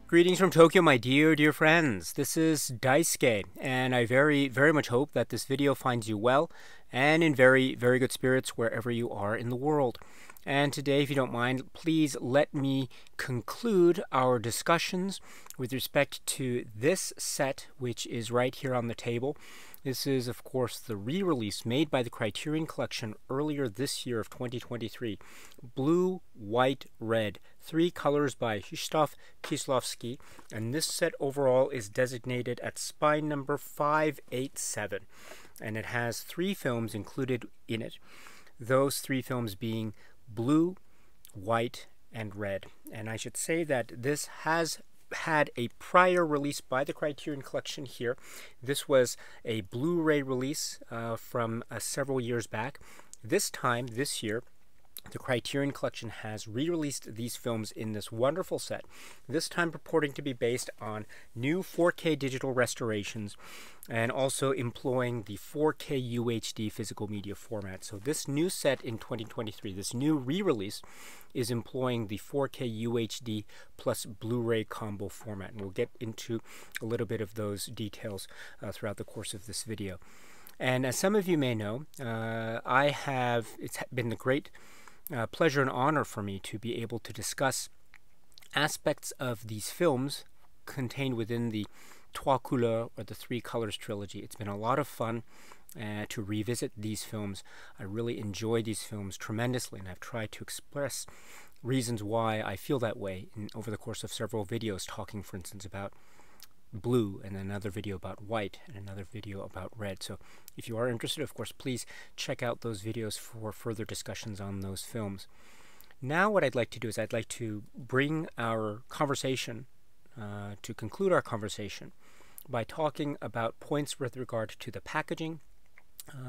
Greetings from Tokyo, my dear friends. This is Daisuke, and I very much hope that this video finds you well and in very good spirits wherever you are in the world. And today, if you don't mind, please let me conclude our discussions with respect to this set, which is right here on the table. This is, of course, the re-release made by the Criterion Collection earlier this year of 2023. Blue, White, Red. 3 colors by Krzysztof Kieślowski. And this set overall is designated at spine number 587. And it has 3 films included in it. Those 3 films being Blue, White, and Red. And I should say that this has had a prior release by the Criterion Collection here. This was a Blu-ray release from several years back. This time, this year, the Criterion Collection has re-released these films in this wonderful set, this time purporting to be based on new 4K digital restorations and also employing the 4K UHD physical media format. So this new set in 2023, this new re-release, is employing the 4K UHD plus Blu-ray combo format. And we'll get into a little bit of those details throughout the course of this video. And as some of you may know, it's been a great pleasure and honor for me to be able to discuss aspects of these films contained within the Trois Couleurs, or the 3 Colors trilogy. It's been a lot of fun to revisit these films. I really enjoy these films tremendously, and I've tried to express reasons why I feel that way over the course of several videos, talking, for instance, about Blue, and another video about White, and another video about Red. So if you are interested, of course, please check out those videos for further discussions on those films. Now what I'd like to do is I'd like to bring our conversation, to conclude our conversation, by talking about points with regard to the packaging,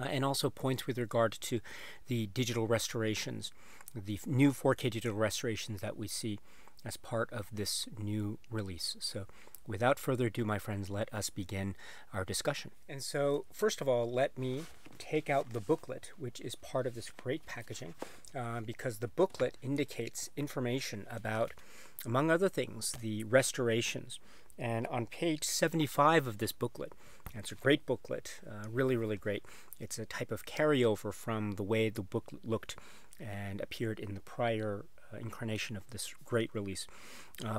and also points with regard to the digital restorations, the new 4K digital restorations that we see as part of this new release. So without further ado, my friends, let us begin our discussion. And so, first of all, let me take out the booklet, which is part of this great packaging, because the booklet indicates information about, among other things, the restorations. And on page 75 of this booklet, and it's a great booklet, really great. It's a type of carryover from the way the book looked and appeared in the prior incarnation of this great release.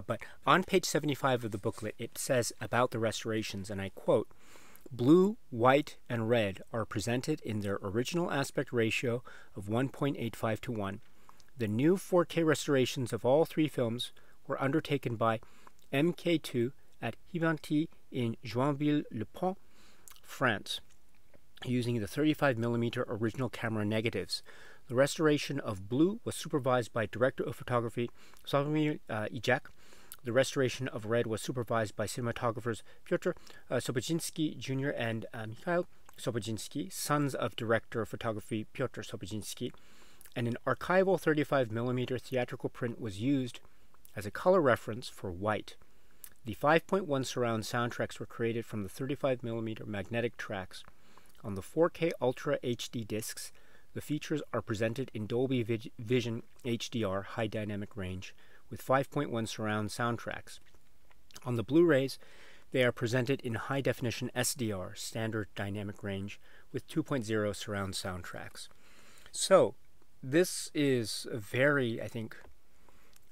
But on page 75 of the booklet, it says about the restorations, and I quote, "Blue, White, and Red are presented in their original aspect ratio of 1.85 to 1. The new 4K restorations of all 3 films were undertaken by MK2 at Hibanti in Joinville-le-Pont, France, using the 35mm original camera negatives. The restoration of Blue was supervised by Director of Photography Sławomir Ijak. The restoration of Red was supervised by cinematographers Piotr Sobocinski Jr. and Mikhail Sobocinski, sons of Director of Photography Piotr Sobocinski. And an archival 35mm theatrical print was used as a color reference for White. The 5.1 surround soundtracks were created from the 35mm magnetic tracks. On the 4K Ultra HD discs, the features are presented in Dolby Vision HDR high dynamic range with 5.1 surround soundtracks. On the Blu-rays, they are presented in high definition SDR standard dynamic range with 2.0 surround soundtracks." So this is a very, I think,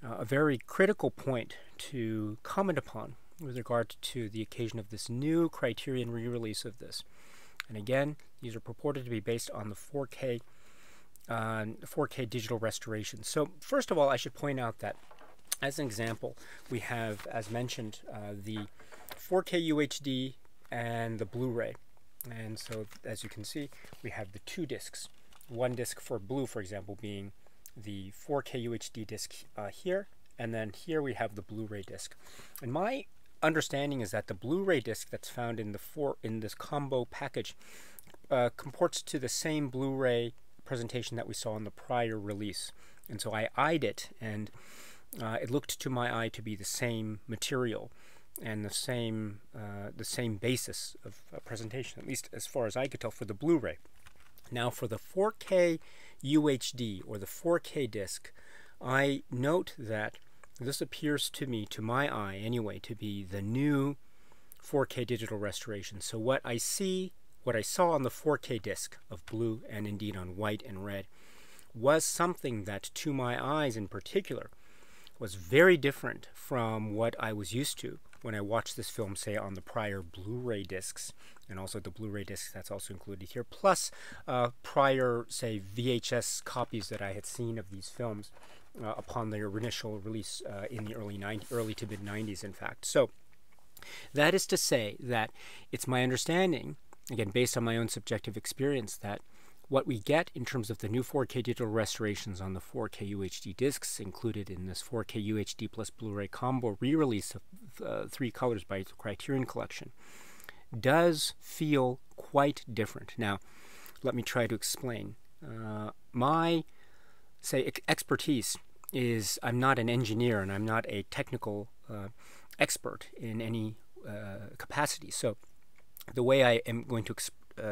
a very critical point to comment upon with regard to the occasion of this new Criterion re-release of this. And again, these are purported to be based on the 4K digital restoration. So first of all, I should point out that, as an example, we have, as mentioned, the 4K UHD and the Blu-ray. And so, as you can see, we have the 2 discs. One disc for Blue, for example, being the 4K UHD disc here, and then here we have the Blu-ray disc. And my understanding is that the Blu-ray disc that's found in this combo package comports to the same Blu-ray presentation that we saw in the prior release. And so I eyed it, and it looked to my eye to be the same material and the same basis of presentation, at least as far as I could tell, for the Blu-ray. Now for the 4K UHD, or the 4K disc, I note that this appears to me, to my eye anyway, to be the new 4K digital restoration. So what I saw on the 4K disc of blue and indeed on white and red was something that, to my eyes in particular, was very different from what I was used to when I watched this film, say, on the prior Blu-ray discs, and also the Blu-ray discs that's also included here, plus prior, say, VHS copies that I had seen of these films upon their initial release in the early to mid-90s, in fact. So that is to say that it's my understanding, again, based on my own subjective experience, that what we get in terms of the new 4K digital restorations on the 4K UHD discs included in this 4K UHD plus Blu-ray combo re-release of 3 colors by the Criterion collection does feel quite different. Now, let me try to explain. My, say, expertise is, I'm not an engineer and I'm not a technical expert in any capacity. So the way I am going to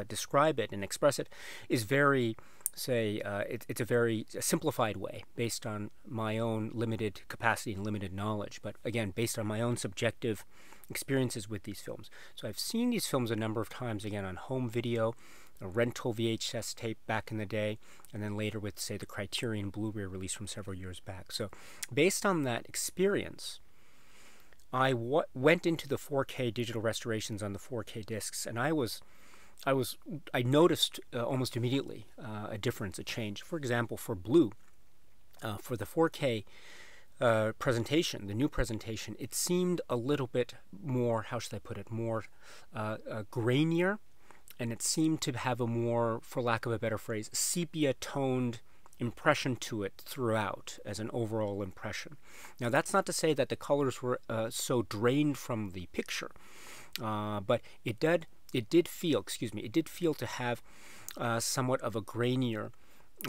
describe it and express it is very, say, it's a very simplified way based on my own limited capacity and limited knowledge, but again, based on my own subjective experiences with these films. So I've seen these films a number of times, again, on home video, a rental VHS tape back in the day, and then later with, say, the Criterion Blu-ray release from several years back. So based on that experience, I went into the 4K digital restorations on the 4K discs, and I noticed almost immediately a difference, a change. For example, for blue, for the 4K presentation, the new presentation, it seemed a little bit more, how should I put it, more grainier, and it seemed to have a more, for lack of a better phrase, sepia-toned impression to it throughout as an overall impression. Now, that's not to say that the colors were so drained from the picture, but it did feel to have somewhat of a grainier,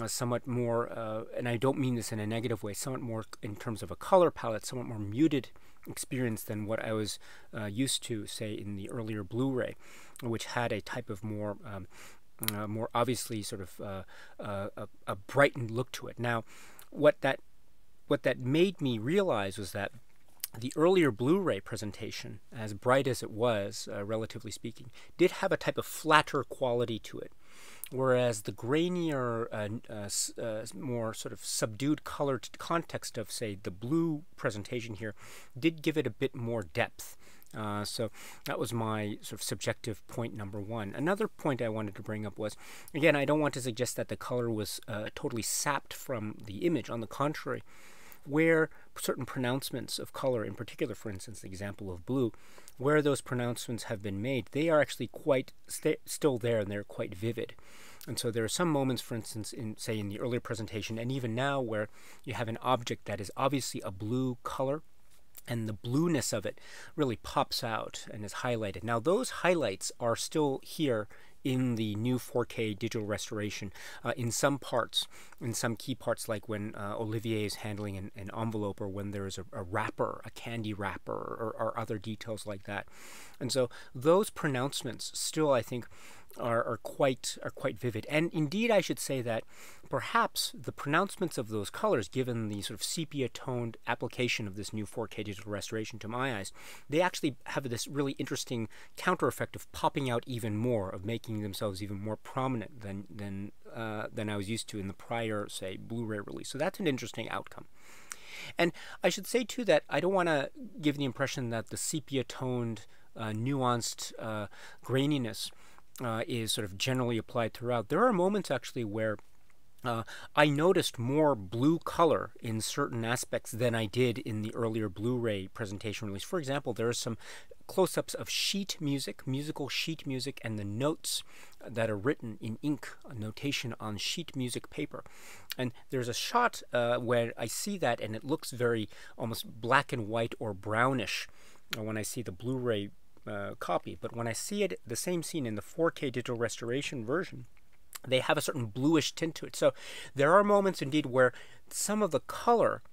somewhat more, and I don't mean this in a negative way, somewhat more in terms of a color palette, somewhat more muted experience than what I was used to, say, in the earlier Blu-ray, which had a type of more obviously sort of a brightened look to it. Now, what that made me realize was that the earlier Blu-ray presentation, as bright as it was, relatively speaking, did have a type of flatter quality to it, whereas the grainier, more sort of subdued colored context of, say, the blue presentation here did give it a bit more depth. So that was my sort of subjective point number one. Another point I wanted to bring up was, again, I don't want to suggest that the color was totally sapped from the image. On the contrary, where certain pronouncements of color, in particular, for instance, the example of blue, where those pronouncements have been made, they are actually quite still there, and they're quite vivid. And so there are some moments, for instance, say in the earlier presentation, and even now, where you have an object that is obviously a blue color, and the blueness of it really pops out and is highlighted. Now, those highlights are still here in the new 4K digital restoration in some parts, in some key parts, like when Olivier is handling an envelope, or when there is a wrapper, a candy wrapper, or other details like that. And so those pronouncements still, I think, are quite vivid. And indeed, I should say that perhaps the pronouncements of those colors, given the sort of sepia-toned application of this new 4K digital restoration to my eyes, they actually have this really interesting counter effect of popping out even more, of making themselves even more prominent than I was used to in the prior, say, Blu-ray release. So that's an interesting outcome. And I should say, too, that I don't want to give the impression that the sepia-toned, nuanced graininess is sort of generally applied throughout. There are moments, actually, where I noticed more blue color in certain aspects than I did in the earlier Blu-ray presentation release. For example, there are some close-ups of sheet music, musical sheet music, and the notes that are written in ink, a notation on sheet music paper. And there's a shot where I see that, and it looks very almost black and white or brownish when I see the Blu-ray copy. But when I see it, the same scene in the 4K digital restoration version, they have a certain bluish tint to it. So there are moments indeed where some of the color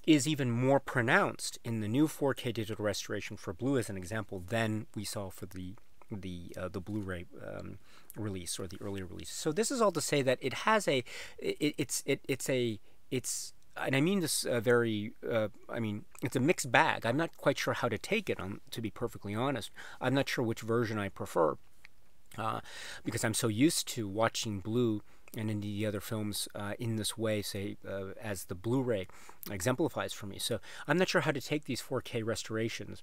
is even more pronounced in the new 4K digital restoration for blue, as an example, than we saw for the Blu-ray release, or the earlier release. So this is all to say that it has it's and I mean this I mean, it's a mixed bag. I'm not quite sure how to take it, to be perfectly honest. I'm not sure which version I prefer, because I'm so used to watching blue and indeed the other films in this way, say, as the Blu-ray exemplifies for me. So I'm not sure how to take these 4K restorations,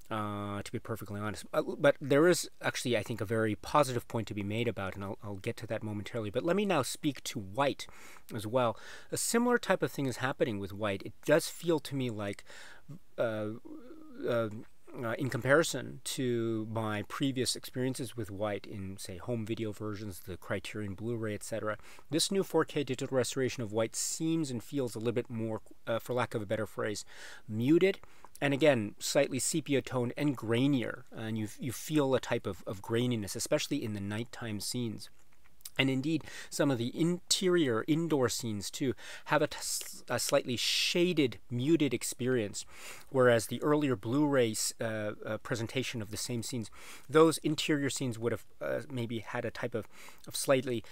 to be perfectly honest. But there is actually, I think, a very positive point to be made about, and I'll get to that momentarily. But let me now speak to white as well. A similar type of thing is happening with white. It does feel to me like in comparison to my previous experiences with white in, say, home video versions, the Criterion Blu-ray, etc., this new 4K digital restoration of white seems and feels a little bit more, for lack of a better phrase, muted, and again, slightly sepia-toned and grainier, and you feel a type of graininess, especially in the nighttime scenes. And indeed, some of the interior, indoor scenes, too, have a slightly shaded, muted experience, whereas the earlier Blu-ray presentation of the same scenes, those interior scenes would have maybe had a type of slightly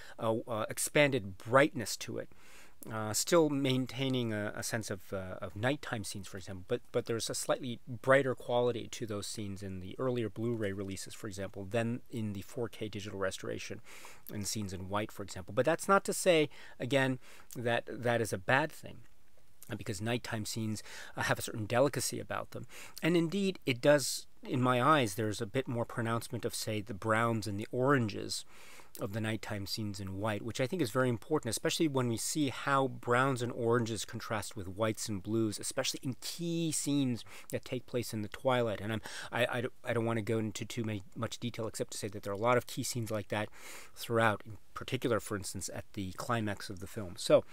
expanded brightness to it. Still maintaining a sense of nighttime scenes, for example, but there's a slightly brighter quality to those scenes in the earlier Blu-ray releases, for example, than in the 4K digital restoration and scenes in white, for example. But that's not to say, again, that that is a bad thing, because nighttime scenes have a certain delicacy about them. And indeed, it does, in my eyes, there's a bit more pronouncement of, say, the browns and the oranges of the nighttime scenes in white, which I think is very important, especially when we see how browns and oranges contrast with whites and blues, especially in key scenes that take place in the twilight. And I don't want to go into too much detail, except to say that there are a lot of key scenes like that throughout, in particular, for instance, at the climax of the film. So,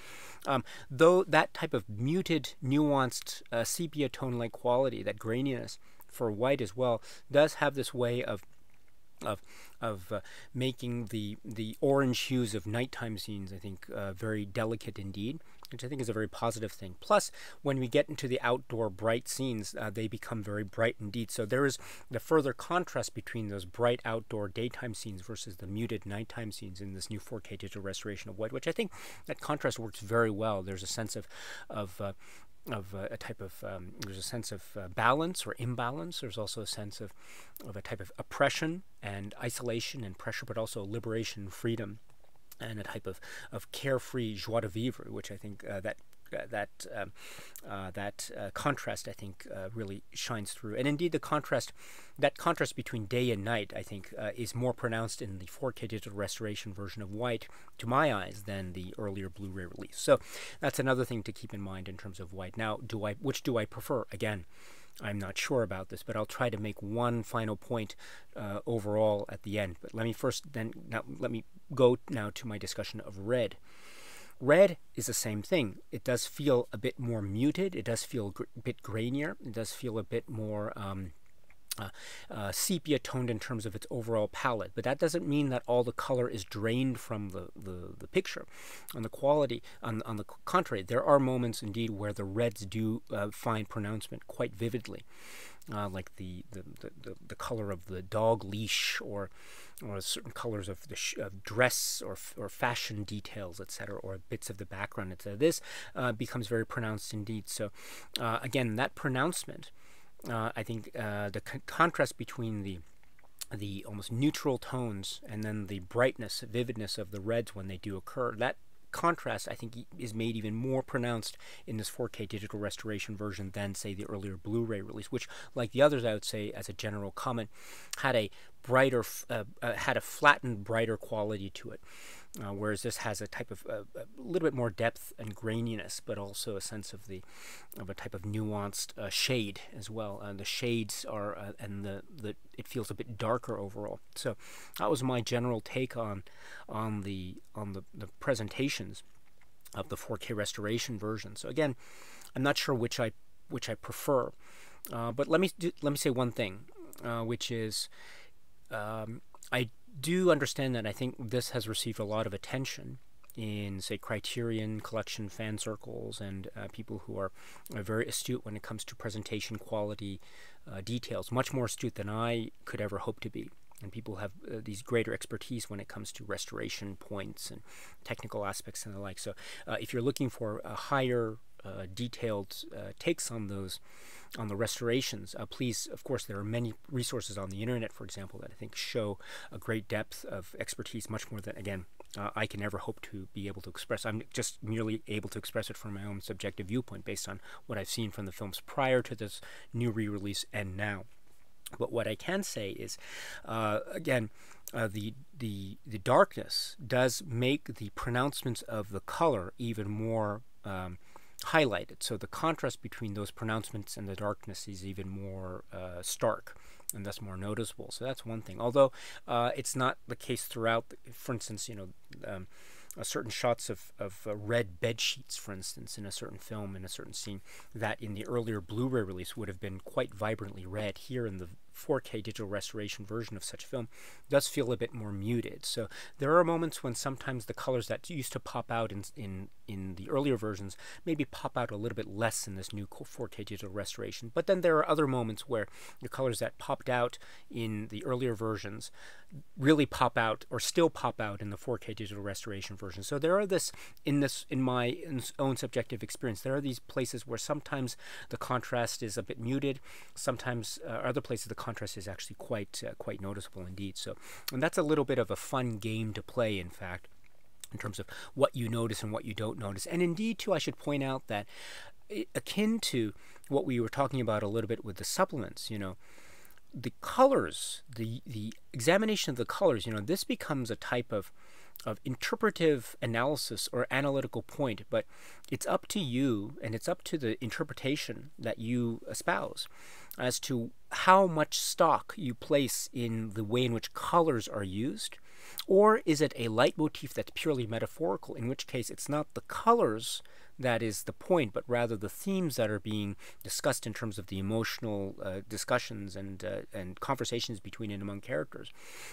though that type of muted, nuanced, sepia tone-like quality, that graininess for white as well, does have this way of making the orange hues of nighttime scenes, I think, very delicate indeed, which I think is a very positive thing. Plus, when we get into the outdoor bright scenes, they become very bright indeed. So there is the further contrast between those bright outdoor daytime scenes versus the muted nighttime scenes in this new 4K digital restoration of white, which I think that contrast works very well. There's a sense of a type of there's a sense of balance or imbalance. There's also a sense of a type of oppression and isolation and pressure, but also liberation and freedom, and a type of carefree joie de vivre, which I think that contrast, I think, really shines through. And indeed, that contrast between day and night, I think, is more pronounced in the 4K digital restoration version of white, to my eyes, than the earlier Blu-ray release. So that's another thing to keep in mind in terms of white. Now, which do I prefer? Again, I'm not sure about this, but I'll try to make one final point overall at the end. But let me go now to my discussion of red. Red is the same thing. It does feel a bit more muted. It does feel a bit grainier. It does feel a bit more sepia toned in terms of its overall palette, but that doesn't mean that all the color is drained from the picture. On the quality, on the contrary, there are moments indeed where the reds do find pronouncement quite vividly, like the color of the dog leash, or certain colors of the dress or fashion details, etc., or bits of the background, etc. This becomes very pronounced indeed. So again, that pronouncement, I think the contrast between the almost neutral tones and then the brightness, vividness of the reds when they do occur, that contrast, I think, is made even more pronounced in this 4K digital restoration version than, say, the earlier Blu-ray release, which, like the others, I would say, as a general comment, had a brighter, had a flattened, brighter quality to it. Whereas this has a type of a little bit more depth and graininess, but also a sense of a type of nuanced shade as well. The shades are and it feels a bit darker overall. So that was my general take on the presentations of the 4K restoration version. So again, I'm not sure which I prefer, but let me say one thing, which is I do understand that I think this has received a lot of attention in, say, Criterion collection fan circles and people who are very astute when it comes to presentation quality details, much more astute than I could ever hope to be. And people have these greater expertise when it comes to restoration points and technical aspects and the like. So if you're looking for a higher detailed takes on those, on the restorations, please, of course, there are many resources on the internet, for example, that I think show a great depth of expertise, much more than, again, I can never hope to be able to express. I'm just merely able to express it from my own subjective viewpoint based on what I've seen from the films prior to this new re-release and now. But what I can say is, again, the darkness does make the pronouncements of the color even more highlighted. So the contrast between those pronouncements and the darkness is even more stark, and thus more noticeable. So that's one thing. Although it's not the case throughout. For instance, certain shots of red bed sheets, for instance, in a certain film, in a certain scene, that in the earlier Blu-ray release would have been quite vibrantly red. Here in the 4K digital restoration version of such film does feel a bit more muted. So there are moments when sometimes the colors that used to pop out in the earlier versions maybe pop out a little bit less in this new 4K digital restoration. But then there are other moments where the colors that popped out in the earlier versions really pop out, or still pop out, in the 4K digital restoration version. So there are in my own subjective experience, there are these places where sometimes the contrast is a bit muted, sometimes other places the contrast is actually quite noticeable indeed. So, and that's a little bit of a fun game to play, in fact, in terms of what you notice and what you don't notice. And indeed, too, I should point out that akin to what we were talking about a little bit with the supplements, the colors, the examination of the colors, this becomes a type of interpretive analysis or analytical point, but it's up to you and it's up to the interpretation that you espouse as to how much stock you place in the way in which colors are used. Or is it a leitmotif that's purely metaphorical, in which case it's not the colors that is the point, but rather the themes that are being discussed in terms of the emotional discussions and conversations between and among characters.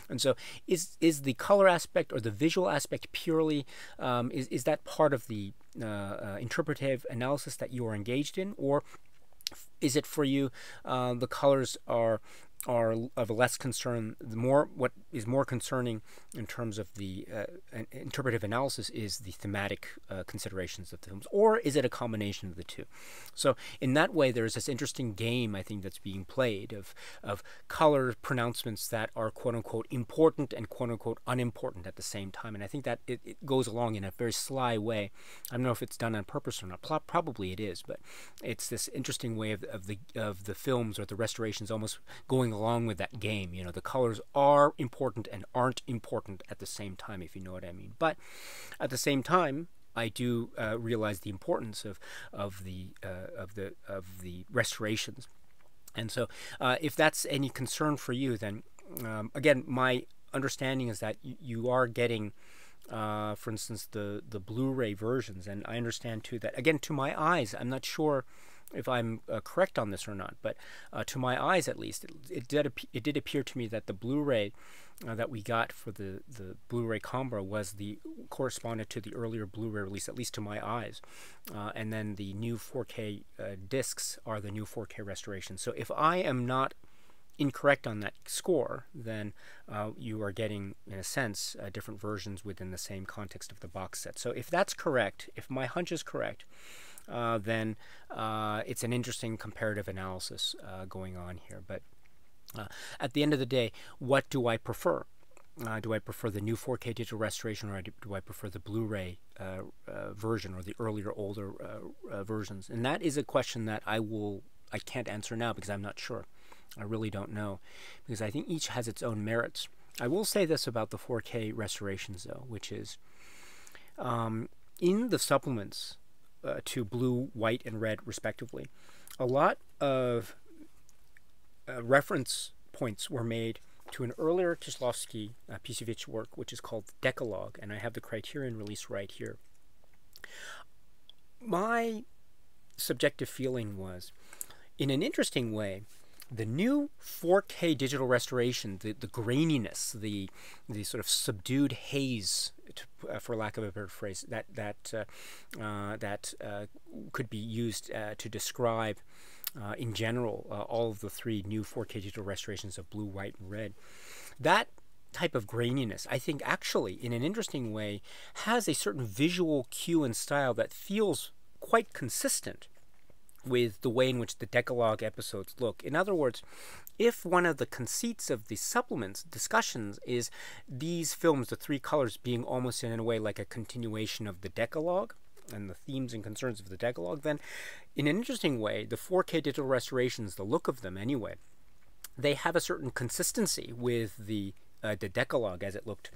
And so is the color aspect or the visual aspect purely, is that part of the interpretive analysis that you are engaged in, or is it for you the colors are of less concern? What is more concerning in terms of the interpretive analysis is the thematic considerations of the films, or is it a combination of the two? So in that way, there's this interesting game, I think, that's being played of color pronouncements that are quote-unquote important and quote-unquote unimportant at the same time. And I think that it goes along in a very sly way. I don't know if it's done on purpose or not. Probably it is, but it's this interesting way of the films or the restorations almost going along with that game. The colors are important and aren't important at the same time, if you know what I mean. But at the same time, I do realize the importance of the restorations. And so, if that's any concern for you, then again, my understanding is that you are getting, for instance, the Blu-ray versions, and I understand too that, again, to my eyes, I'm not sure if I'm correct on this or not, but to my eyes at least, it did appear to me that the Blu-ray that we got for the Blu-ray combo was corresponded to the earlier Blu-ray release, at least to my eyes, and then the new 4K discs are the new 4K restoration. So if I am not incorrect on that score, then you are getting, in a sense, different versions within the same context of the box set. So if that's correct, if my hunch is correct, then it's an interesting comparative analysis going on here. But at the end of the day, what do I prefer? Do I prefer the new 4K digital restoration, or do I prefer the Blu-ray version, or the earlier, older versions? And that is a question that I can't answer now, because I'm not sure. I really don't know, because I think each has its own merits. I will say this about the 4K restorations, though, which is in the supplements to blue, white, and red, respectively, a lot of reference points were made to an earlier Kieślowski piece of work, which is called Decalogue, and I have the Criterion release right here. My subjective feeling was, in an interesting way, the new 4K digital restoration, the graininess, the sort of subdued haze, for lack of a better phrase, that could be used to describe, in general, all of the three new 4K digital restorations of blue, white, and red. That type of graininess, I think, actually, in an interesting way, has a certain visual cue and style that feels quite consistent with the way in which the Decalogue episodes look. In other words, if one of the conceits of the supplements discussions is these films, the three colors, being almost in a way like a continuation of the Decalogue and the themes and concerns of the Decalogue, then in an interesting way, the 4K digital restorations, the look of them anyway, they have a certain consistency with the Decalogue as it looked,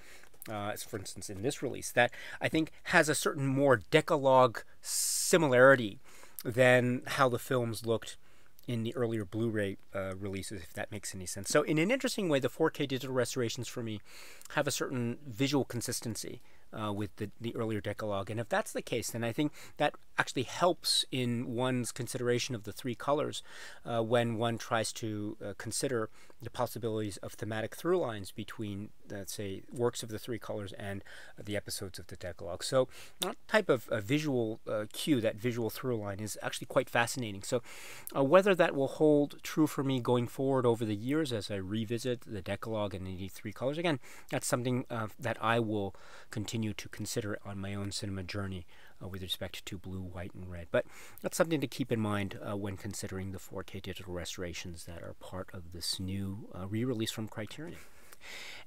for instance, in this release, that I think has a certain more Decalogue similarity than how the films looked in the earlier Blu-ray releases, if that makes any sense. So in an interesting way, the 4K digital restorations for me have a certain visual consistency with the earlier Decalogue. And if that's the case, then I think that actually helps in one's consideration of the three colors when one tries to consider the possibilities of thematic through lines between, let's say, works of the three colors and the episodes of the Decalogue. So that type of visual cue, that visual through line, is actually quite fascinating. So whether that will hold true for me going forward over the years as I revisit the Decalogue and the three colors, again, that's something that I will continue to consider on my own cinema journey with respect to blue, white, and red. But that's something to keep in mind when considering the 4K digital restorations that are part of this new re-release from Criterion.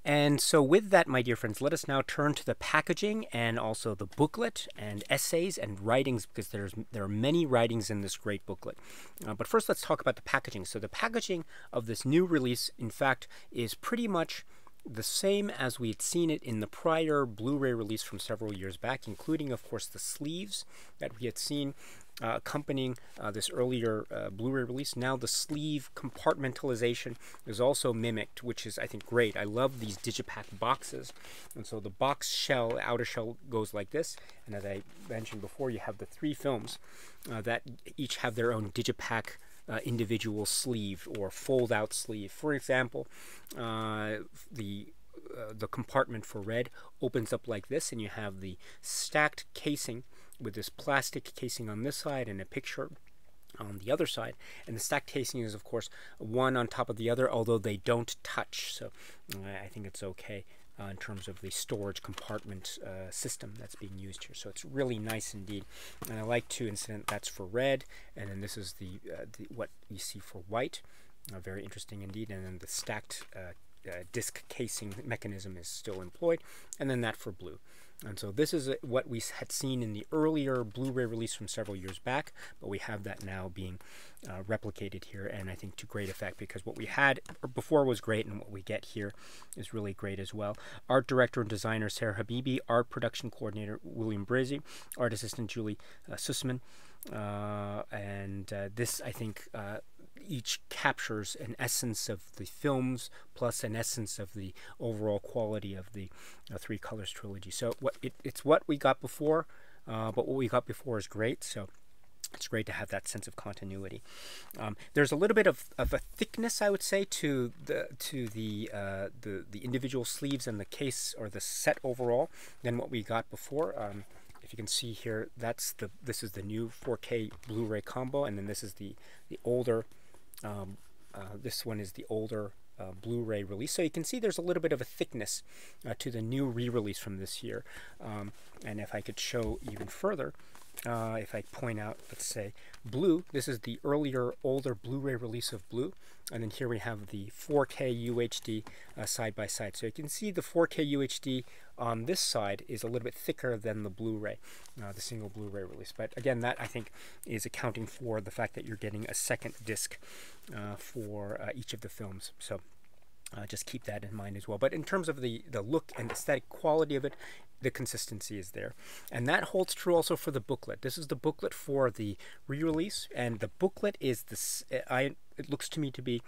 And so with that, my dear friends, let us now turn to the packaging and also the booklet and essays and writings, because there are many writings in this great booklet. But first, let's talk about the packaging. So the packaging of this new release, in fact, is pretty much the same as we had seen it in the prior Blu-ray release from several years back, including, of course, the sleeves that we had seen accompanying this earlier Blu-ray release. Now the sleeve compartmentalization is also mimicked, which is, I think, great. I love these digipack boxes. And so the box shell, the outer shell, goes like this. And as I mentioned before, you have the three films that each have their own digipack individual sleeve or fold-out sleeve. For example, the compartment for red opens up like this, and you have the stacked casing with this plastic casing on this side and a picture on the other side. And the stacked casing is, of course, one on top of the other, although they don't touch. So I think it's okay in terms of the storage compartment system that's being used here. So it's really nice indeed. And I like to incident that's for red, and then this is the what you see for white. Very interesting indeed. And then the stacked disc casing mechanism is still employed, and then that for blue. And so this is what we had seen in the earlier Blu-ray release from several years back, but we have that now being replicated here, and I think to great effect, because what we had before was great, and what we get here is really great as well. Art director and designer Sarah Habibi, art production coordinator William Brazy, art assistant Julie Sussman, and this, I think, each captures an essence of the films plus an essence of the overall quality of the Three Colors trilogy. So it's what we got before, but what we got before is great. So it's great to have that sense of continuity. There's a little bit of a thickness, I would say, to the individual sleeves and the case or the set overall than what we got before. If you can see here, this is the new 4K Blu-ray combo, and then this is the older. This one is the older Blu-ray release. So you can see there's a little bit of a thickness to the new re-release from this year. And if I could show even further, if I point out, let's say, blue, this is the earlier, older Blu-ray release of blue. And then here we have the 4K UHD side by side. So you can see the 4K UHD on this side is a little bit thicker than the Blu-ray, the single Blu-ray release. But again, that I think is accounting for the fact that you're getting a second disc for each of the films. So just keep that in mind as well. But in terms of the look and aesthetic quality of it, the consistency is there. And that holds true also for the booklet. This is the booklet for the re-release, and the booklet is this. It looks to me to be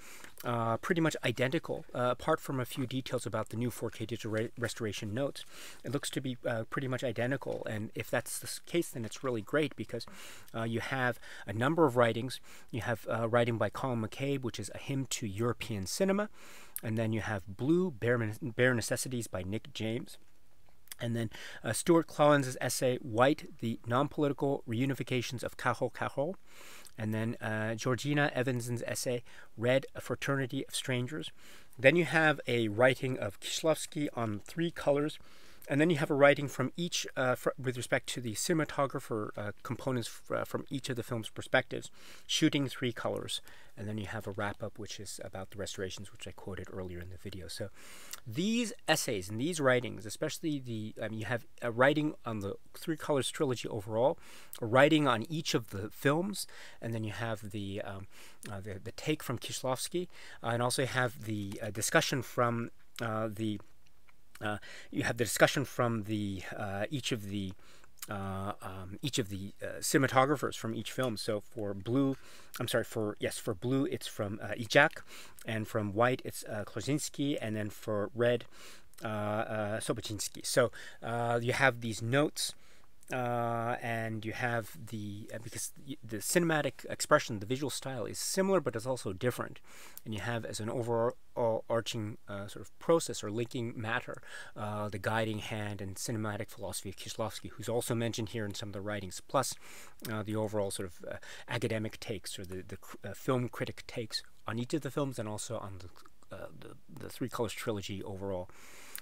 pretty much identical, apart from a few details about the new 4K digital restoration notes. It looks to be pretty much identical, and if that's the case, then it's really great, because you have a number of writings. You have writing by Colin McCabe, which is A Hymn to European Cinema, and then you have Blue, Bare Necessities by Nick James. And then Stuart Clowens' essay, White, the Non-Political Reunifications of Cajo Cajo. And then Georgina Evanson's essay, Red, A Fraternity of Strangers. Then you have a writing of Kieślowski on Three Colors, And then you have a writing from each, with respect to the cinematographer components from each of the film's perspectives, shooting 3 colors. And then you have a wrap-up, which is about the restorations, which I quoted earlier in the video. So these essays and these writings, especially you have a writing on the 3 Colors trilogy overall, a writing on each of the films, and then you have the take from Kieślowski, and also you have the discussion from each of the cinematographers from each film. So for blue, for blue it's from Ijak, and from white it's Klozinski, and then for red, Sobocinski. So you have these notes. And you have because the cinematic expression, the visual style is similar, but it's also different. And you have, as an overarching sort of process or linking matter, the guiding hand and cinematic philosophy of Kieślowski, who's also mentioned here in some of the writings, plus the overall sort of academic takes, or the film critic takes on each of the films, and also on the 3 Colors trilogy overall.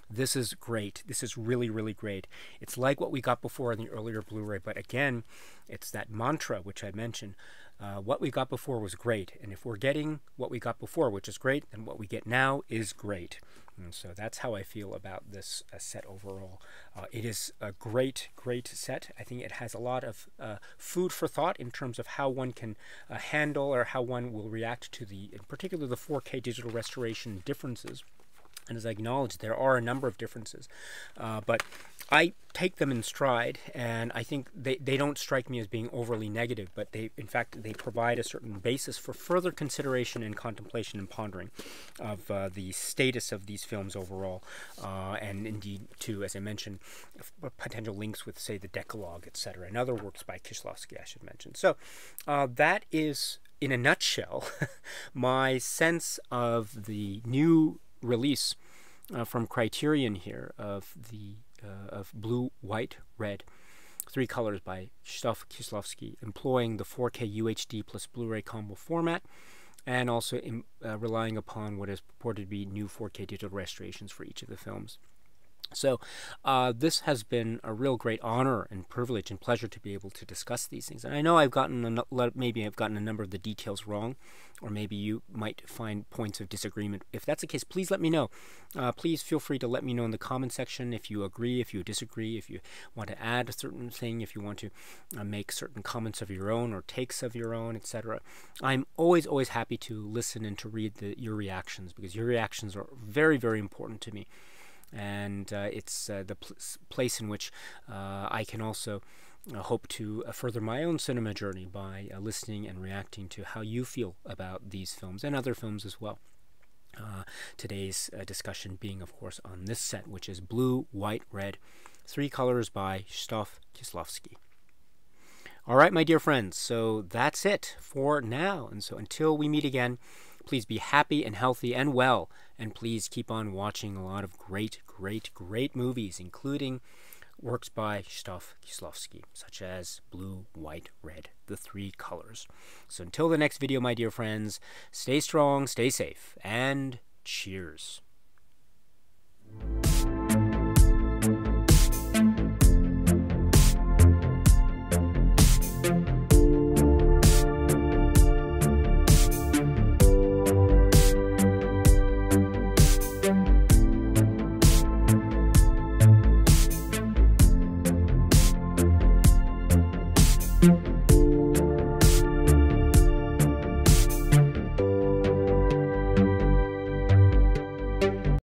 This is great. This is really, really great. It's like what we got before in the earlier Blu-ray, but again, it's that mantra which I mentioned. What we got before was great, and if we're getting what we got before, which is great, then what we get now is great. And so that's how I feel about this set overall. It is a great, great set. I think it has a lot of food for thought in terms of how one can handle, or how one will react to in particular, the 4K digital restoration differences. And as I acknowledge, there are a number of differences, but I take them in stride, and I think they don't strike me as being overly negative, but in fact, they provide a certain basis for further consideration and contemplation and pondering of the status of these films overall, and indeed, too, as I mentioned, potential links with, say, the Decalogue, etc., and other works by Kieślowski, I should mention. So that is, in a nutshell, my sense of the new release from Criterion here of blue, white, red, 3 colors by Krzysztof Kieślowski, employing the 4K UHD plus Blu-ray combo format, and also relying upon what is purported to be new 4K digital restorations for each of the films. So this has been a real great honor and privilege and pleasure to be able to discuss these things. And I know maybe I've gotten a number of the details wrong, or maybe you might find points of disagreement. If that's the case, please let me know. Please feel free to let me know in the comment section if you agree, if you disagree, if you want to add a certain thing, if you want to make certain comments of your own or takes of your own, etc. I'm always happy to listen and to read your reactions, because your reactions are very, very important to me. And it's the place in which I can also hope to further my own cinema journey by listening and reacting to how you feel about these films and other films as well. Today's discussion being, of course, on this set, which is Blue, White, Red, 3 Colors by Krzysztof Kieślowski. All right, my dear friends, so that's it for now. And so until we meet again, please be happy and healthy and well, and please keep on watching a lot of great, great, great movies, including works by Krzysztof Kieślowski, such as Blue, White, Red, the 3 Colors. So until the next video, my dear friends, stay strong, stay safe, and cheers.